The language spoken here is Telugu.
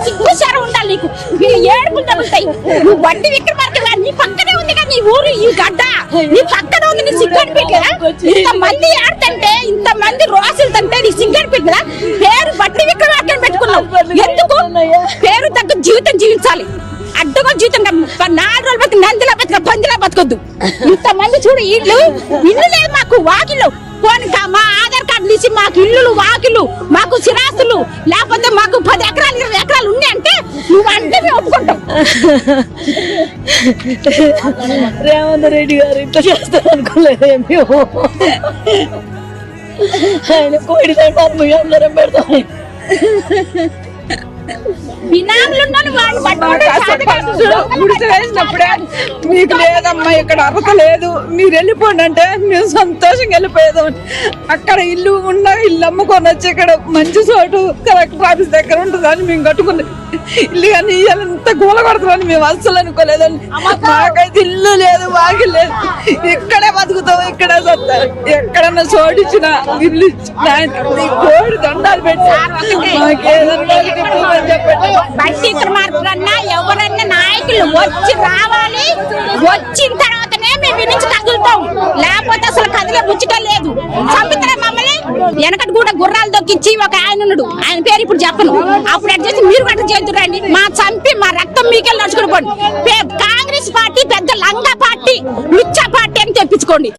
సిగ్గుసారం ఉండాలి నీకు. మీరు ఏడుపులు తగులుతాయి. నువ్వు వడ్డీ విక్రమార్క నీ పక్కనే ఉంది కదా నీ ఊరు, ఈ గడ్డ నీ పక్కన ఉంది. నీ సిగ్గు అనిపించదా? ఇంతమంది ఆడుతుంటే, ఇంతమంది రోజులుంటే నీ సిగ్గు అనిపించదా? పేరు వడ్డీ విక్రమార్కని పెట్టుకున్నావు ఎందుకు? పేరు తగ్గ జీవితం జీవించాలి. అడ్డగా జీవితం 4 రోజులు బతికి నందిలా బతిక పందిలా బతకొద్దు. ఇంతమంది చూడు, ఇల్లు లేదు మాకు, వాకిళ్ళు పోనీ మా ఆధార్ కార్డు తీసి మాకు ఇల్లులు వాకిళ్ళు మాకు సిరాస్తులు లేకపోతే మాకు 10 ఎకరాలు 20 ఎకరాలు ఉన్నాయి అంటే నువ్వు అంటే మేము ఒప్పుకుంటాం. రేవంత్ రెడ్డి గారు ఇట్లా చేస్తారు అనుకోలేదు. మేము ఆయన కోడి అందరం పెడతాం. వేసినప్పుడే మీకు లేదమ్మా ఇక్కడ అర్హత లేదు, మీరు వెళ్ళిపోండి అంటే మేము సంతోషంగా వెళ్ళిపోయేదాం. అక్కడ ఇల్లు ఉన్న ఇల్లు అమ్ముకొని వచ్చి ఇక్కడ మంచి చోటు కలెక్టర్ ఆఫీస్ దగ్గర ఉంటుందని మేము కట్టుకున్నాం ఇల్లు. కానీ ఎంత గోల కొడతామని మేము అస్సలు అనుకోలేదండి. మాకైతే ఇల్లు లేదు, వాకి లేదు, ఇక్కడే బతుకుతాం, ఇక్కడే చదువుతారు. ఎక్కడన్నా చోటిచ్చిన ఇల్లు కోడి దండాలు పెట్టి మాకేదన్నా చెప్పండి. బట్టి విక్రమార్కన్నా ఎవరన్నా నాయకులు వచ్చి రావాలి, వచ్చిన తర్వాతనే మేము వినించి కదులుతాం, లేకపోతే అసలు కదిలే ముచ్చట లేదు. చంపుతారా మమ్మల్ని? వెనకటి కూడా గుర్రాలు దొక్కించి ఒక ఆయన ఉన్నాడు, ఆయన పేరు ఇప్పుడు చెప్పను, అప్పుడు అటు చేసి మీరు అటు చేతురండి, మా చంపి మా రక్తం మీకెళ్ళి నడుచుకుని పోండి. కాంగ్రెస్ పార్టీ పెద్ద లంగా పార్టీ, లుచ్చా పార్టీ అని తెప్పించుకోండి.